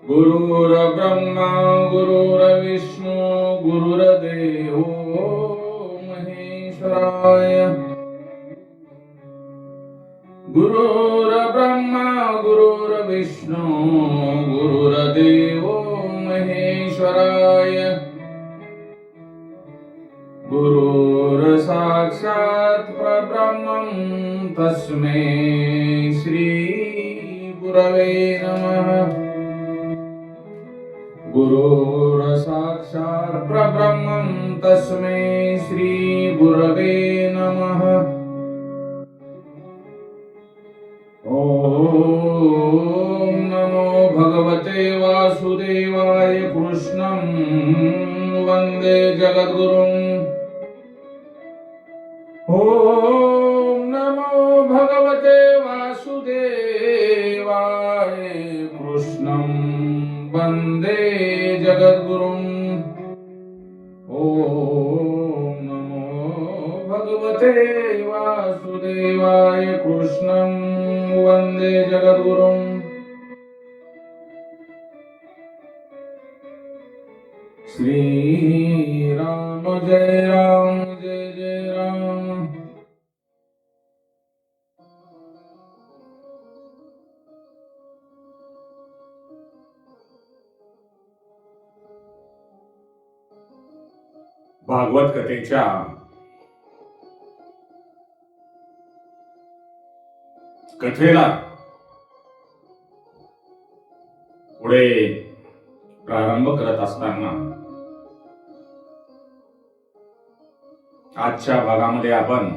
गुरुर्ब्रह्मा गुरुर्विष्णू गुरुर्देवो महेश्वराय. गुरुर्ब्रह्मा गुरुर्विष्णू गुरुर्देवो महेश्वराय. गुरुर्साक्षात् परब्रह्मं तस्मै श्री गुरवे नमः. गुरुर्साक्षात् परब्रह्मं तस्मै श्री गुरवे नमः. ओम नमो भगवते वासुदेवाय. कृष्णं वंदे जगद्गुरुं. ओम नमो भगवते वासुदेवाय. कृष्णं वंदे जगद्गुरुं. ओम नमो भगवते वासुदेवाय. कृष्णं वंदे जगद्गुरुं. श्री राम जय राम जय जय राम. भागवत कथेच्या कथेला पुढे प्रारंभ करत असताना आजच्या भागामध्ये आपण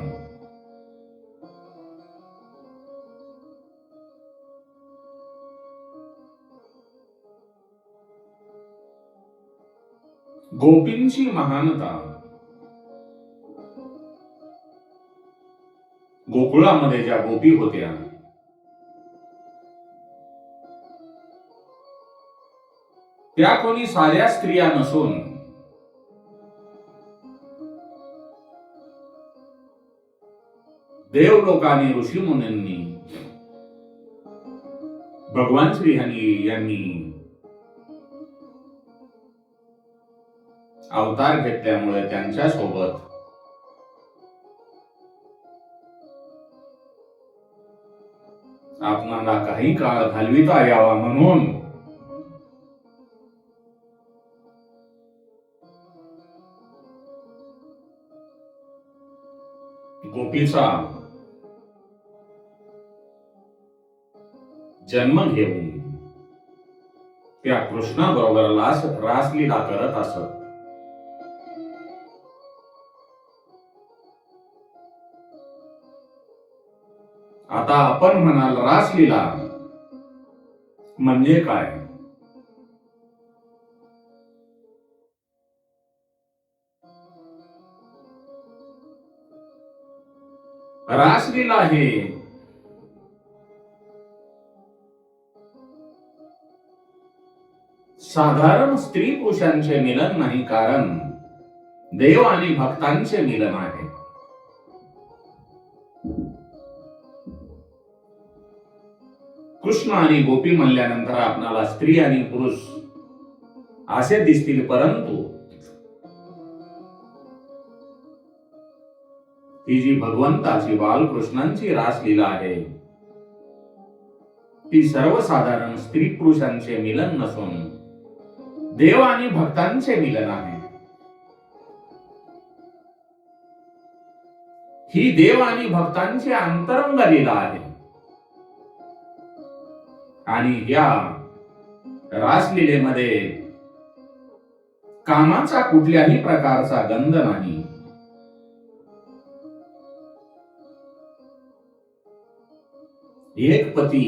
गोपींची महानता, गोकुळामध्ये ज्या गोपी होत्या त्या कोणी साध्या स्त्रिया नसून देवलोकाने ऋषीमुनींनी भगवान श्री हरी यांनी अवतार घेतल्यामुळे त्यांच्या सोबत आपणाला काही काळ घालविता यावा म्हणून गोपीचा जन्म घेऊन त्या कृष्णाबरोबर रासलीला करत असत. आता आपण म्हणाल रासलीला म्हणजे काय? रासलीला हे साधारण स्त्री पुरुषांचे मिलन नाही, कारण देव आणि भक्तांचे मिलन आहे. कृष्ण आणि गोपी म्हणल्यानंतर आपणाला स्त्री आणि पुरुष असे दिसतील, परंतु ही जी भगवंताची बालकृष्णांची रासलीला आहे ती सर्वसाधारण स्त्री पुरुषांचे मिलन नसून देव आणि भक्तांचे मिलन आहे. ही देव आणि भक्तांची अंतरंग लीला आहे. आणि या रासलीलेमध्ये कामाचा कुठल्याही प्रकारचा गंध नाही. एक पती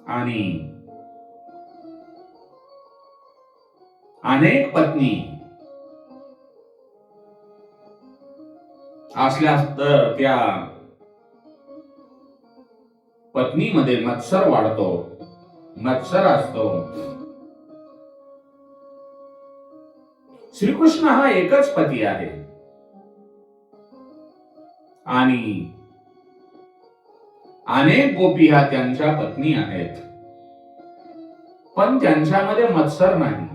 आणि अनेक पत्नी असल्यास तर त्या पत्नीमध्ये मत्सर वाढतो, मत्सर असतो. श्रीकृष्ण हा एकच पती आहे आणि अनेक गोपी ह्या त्यांच्या पत्नी आहेत. पण त्यांच्यामध्ये मत्सर नाही.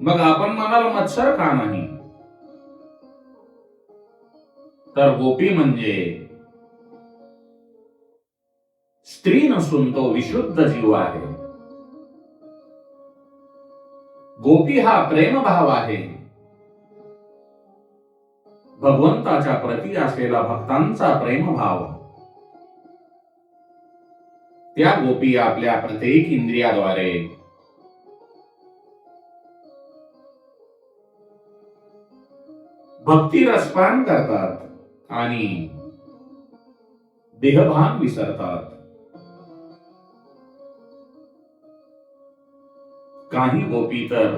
मग आपण म्हणाल मत्सर का नाही? तर गोपी म्हणजे स्त्री नसून तो विशुद्ध जीव आहे. गोपी हा प्रेमभाव आहे. भगवंताच्या प्रती असलेला भक्तांचा प्रेमभाव. त्या गोपी आपल्या प्रत्येक इंद्रियाद्वारे भक्ती रसपान करतात आणि देहभान विसरतात. काही गोपी तर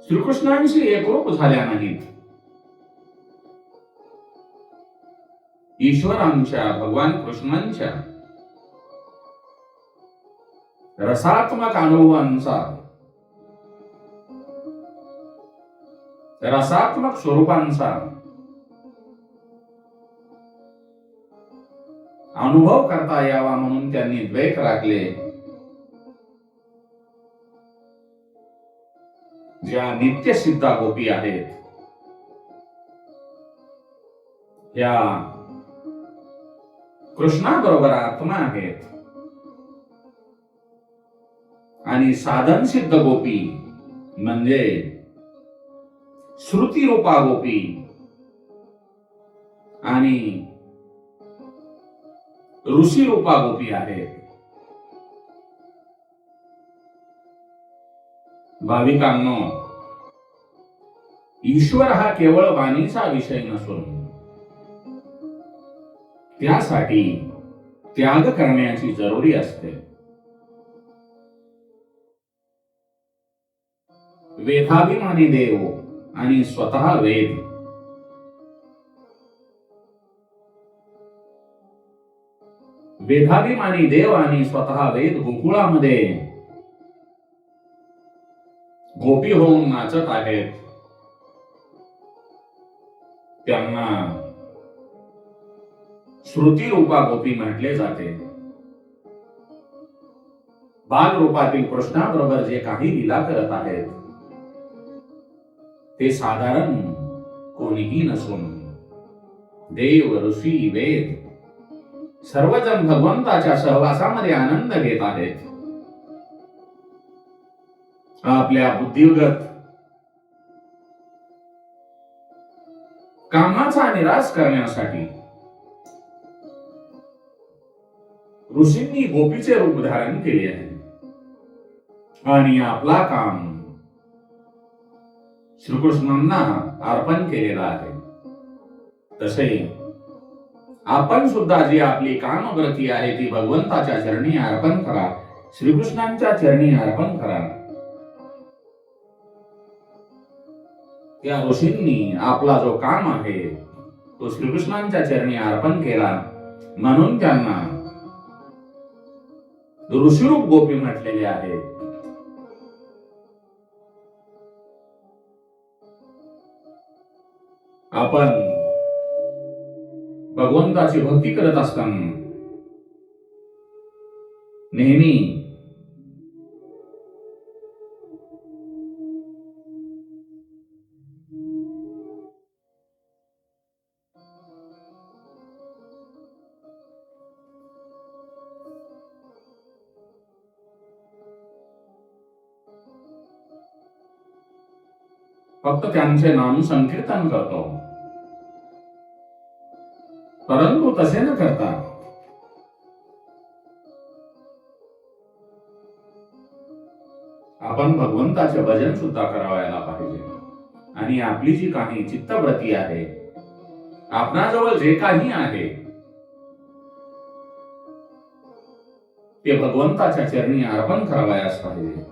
श्रीकृष्णांशी एकरूप झाल्या नाहीत. ईश्वरांच्या, भगवान कृष्णांच्या रसात्मक अनुभवांचा, रसात्मक स्वरूपांचा अनुभव करता यावा म्हणून त्यांनी द्वैत राखले. ज्या नित्यसिद्धा गोपी आहेत त्या कृष्णाबरोबर आत्मा आहेत. आणि साधन सिद्ध गोपी म्हणजे श्रुती रूपा गोपी आणि ऋषी रूपा गोपी आहेत. भाविकांनो, ईश्वर हा केवळ वाणीचा विषय नसून त्यासाठी त्याग करण्याची जरुरी असते. वेदाभिमानी देव आणि स्वतः वेद. वेदाभिमानी देव आणि स्वतः वेद गोकुळामध्ये गोपी होऊन नाचत आहेत. त्यांना श्रुती रूपा गोपी म्हटले जाते. बाल रूपातील कृष्णाबरोबर जे काही लीला करत आहेत ते साधारण कोणीही नसून देव, ऋषी, वेद सर्वजण भगवंताच्या सहवासामध्ये आनंद घेत आहेत. आपल्या बुद्धिगत कामाचा निराश करण्यासाठी ऋषींनी गोपीचे रूप धारण केले आहे आणि आपला काम श्रीकृष्णांना अर्पण केलेला आहे. तसे आपण सुद्धा जी आपली कामव्रती आहे ती भगवंताच्या चरणी अर्पण करा, श्रीकृष्णांच्या चरणी अर्पण करा. त्या ऋषींनी आपला जो काम आहे तो श्रीकृष्णांच्या चरणी अर्पण केला म्हणून त्यांना ऋषीरूप गोपी म्हटलेले आहे. आपण भगवंताची भक्ती करत असताना नेहमी फक्त त्यांचे नाम संकीर्तन करतो, परंतु तसे न करता आपण भगवंताचे भजन सुद्धा करायला पाहिजे. आणि आपली जी काही चित्तवृत्ती आहे, आपणाजवळ जे काही आहे ते भगवंताच्या चरणी अर्पण करावयास पाहिजे.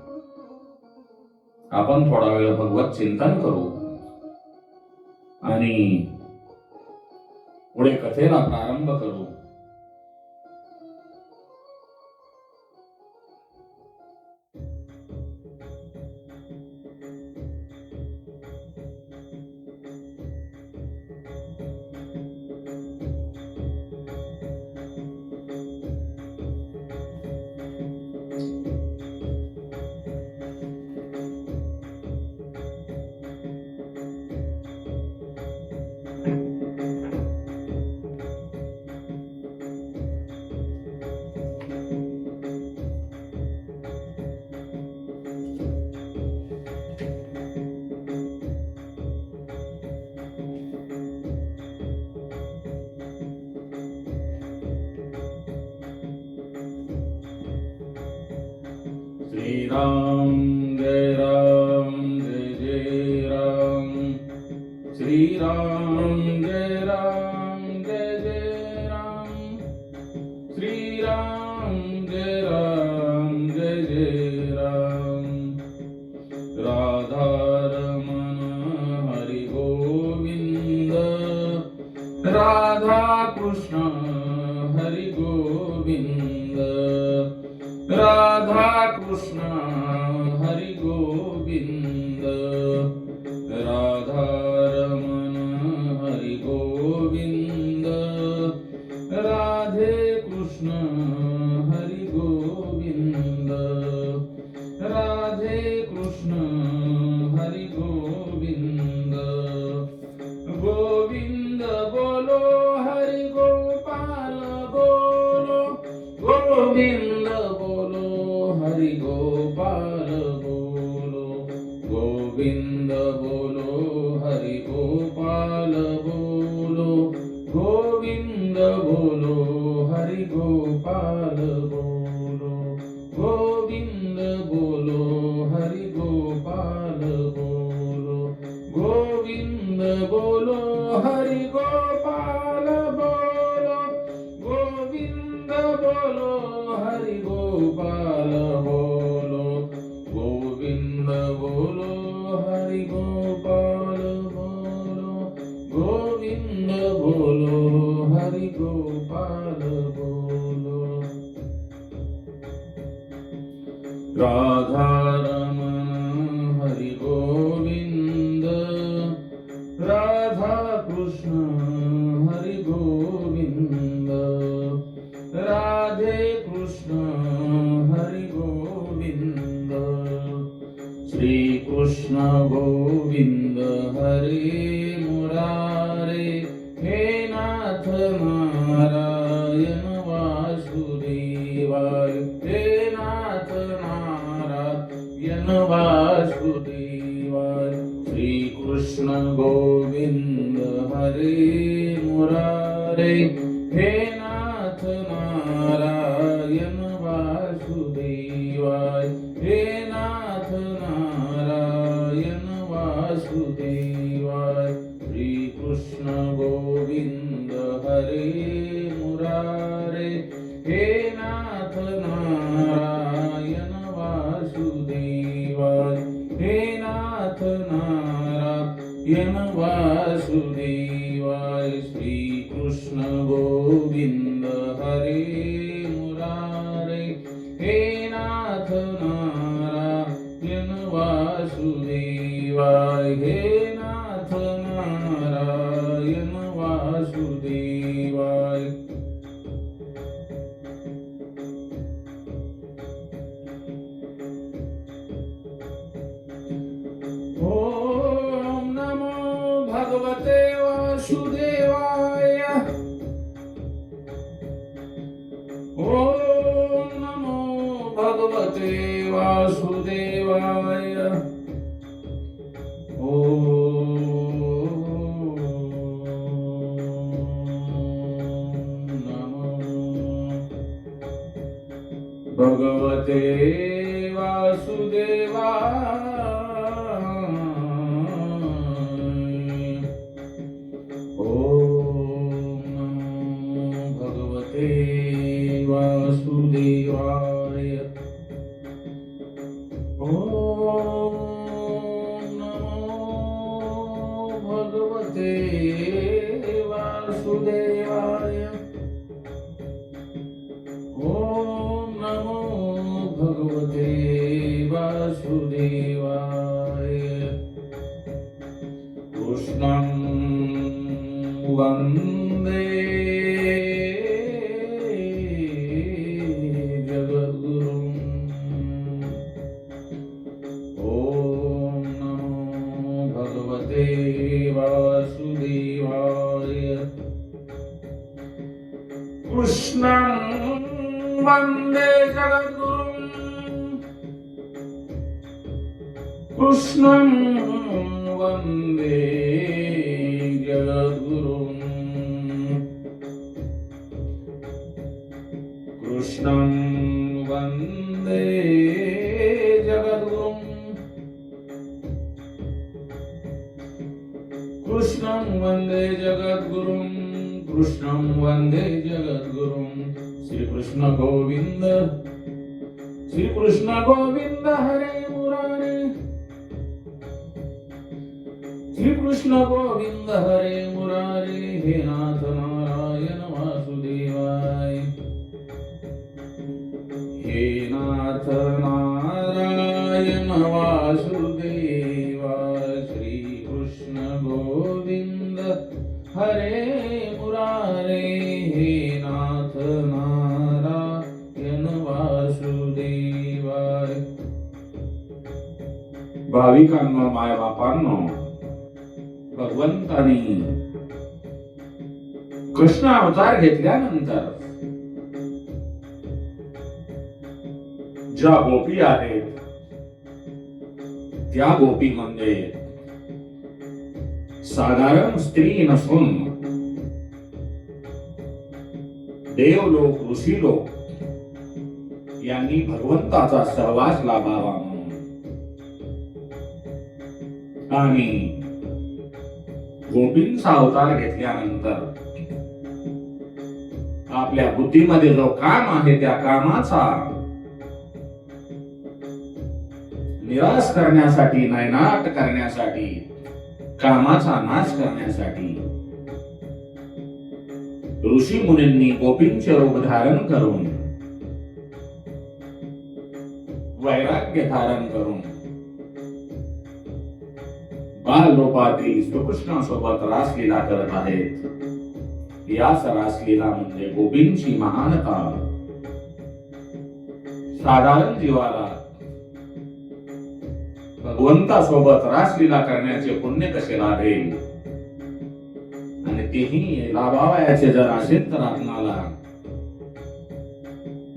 आपण थोडा वेळ भगवत चिंतन करू आणि पुढे कथेला प्रारंभ करू. राम जय जय राम, श्री राम जय जय राम, श्री राम जय जय राम। राधा रमण हरि गोविंद, राधा कृष्ण हरि गोविंद, राधा कृष्ण हरि गोविंद, राधा रमण हरि गोविंद, राधे कृष्ण हरि गोविंद, राधे कृष्ण हरि गोविंद। गोविंद बोलो हरि गोपाल बोलो, गोविंद बोलो हरि गोपाल बोलो, गोविंद बोलो हरि गोपाल बोलो, गोविंद बोलो हरि गोपाल बोलो, गोविंद बोलो हरि गोपाल बोलो, गोविंद बोलो हरि गोपाल बोलो, गोविंद बोलो हरि गोपाल बोलो, गोविंद बोलो हरि गोपाल बोलो, गोविंद बोलो हरि गोपाल बोलो। राधा रमण हरि गोविंद, राधा कृष्ण हरि गोविंद, राधे कृष्ण हरि गोविंद। श्री कृष्ण गोविंद हरे मुरारे, हे नाथ नारायण वासुदेवाय, हे नाथ नारायण वासुदेवाय। श्री कृष्ण गोविंद हरे मुरारे, हे नाथ नारायण वासुदेवाय, हे नाथ नारायण वासुदेवाय। श्री कृष्ण गोविंद हरे मुरारे, हे नाथ नारायण वासुदेवाय, हे नाथ नारायण वासुदेवाय। श्री कृष्ण गोविंद हरे मुरारे, हे नाथ नारायण वासुदेवाय, हे नाथ नारायण वासुदेवाय। ओम नमो भगवते वासुदेवाय, ओम नमो भगवते वासुदेवाय, ओम नमो भगवते वासुदेवाय, ओम नमो भगवते वासुदेवाय, ओम नमो भगवते वासुदेवाय, ओम नमो भगवते वासुदेवाय। कृष्णं वन्दे जगद्गुरुम्, ॐ नमो भगवते वासुदेवाय। कृष्णं वन्दे जगद्गुरुम्, कृष्णं वन्दे जगद्गुरुम्, कृष्णं वन्दे वन्दे जगद्गुरुं कृष्णं वन्दे जगद्गुरुं श्रीकृष्ण गोविंद हरे मुरारे श्रीकृष्ण गोविंद हरे मुरारे हे नाथ नारायण वासुदेवाय हे नाथ नारायण वासुदेवाय श्रीकृष्ण गोविंद हरे मुरारे हे नाथ नारायण वासुदेवाय. भाविकांनो, मायबापांनो, भगवंतानी कृष्ण अवतार घेतल्यानंतर ज्या गोपी आहेत त्या गोपी म्हणजे साधारण स्त्री नसून देवलोक, ऋषी लोक यांनी भगवंताचा सहवास लाभावा म्हणून आणि गोपींचा अवतार घेतल्यानंतर आपल्या बुद्धीमध्ये जो काम आहे त्या कामाचा निराश करण्यासाठी, नायनाट करण्यासाठी, कामाचा नाश करण्यासाठी ऋषी मुनींनी गोपींचे रूप धारण करून, वैराग्य धारण करून बाल रूपातील श्रीकृष्णासोबत रासलीला करत आहेत. याच रासलीला म्हणजे गोपींची महानता. साधारण जीवाला भगवंतासोबत रासलीला करण्याचे पुण्य कसे लाभेल आणि तेही लाभावयाचे जर असेल तर आपणाला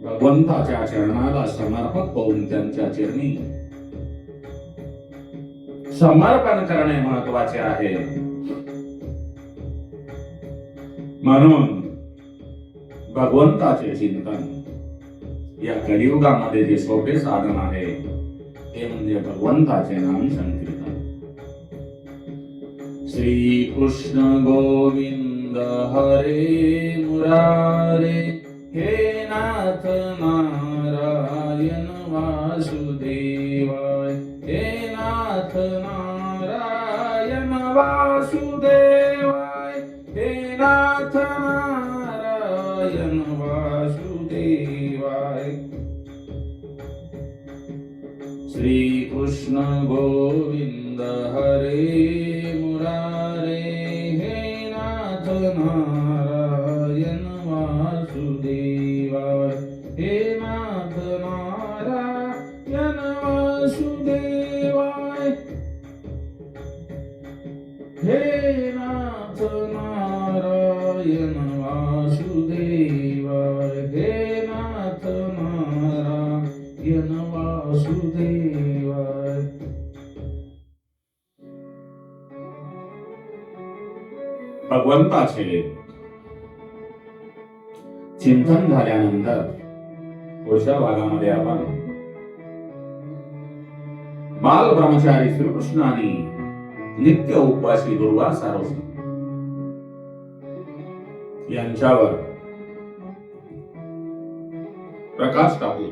भगवंताच्या चरणाला समर्पक होऊन त्यांच्या चरणी समर्पण करणे महत्वाचे आहे. म्हणून भगवंताचे चिंतन या कलियुगामध्ये जे सोपे साधन आहे ते म्हणजे भगवंताचे नाम संकीर्तन. श्री कृष्ण गोविंद हरे मुरारे हे नाथ नारायण वासुदेवाय हे नाथ नारायण वासुदेवाय हे नाथ नारायण वासुदेवाय. श्री कृष्ण गोविंद हरे मुरारे हे नाथ नारायण वासुदेवाय हे नाथ नारायण वासुदेवाय हे नाथ नारायण वासुदेवाय हे नाथ नारायण वासुदेवाय. भगवंताचे चिंतन झाल्यानंतर पुढच्या भागामध्ये आपण बाल ब्रह्मचारी श्रीकृष्णाने नित्य उपवासी दुर्वासा ऋषी यांच्यावर प्रकाश टाकू.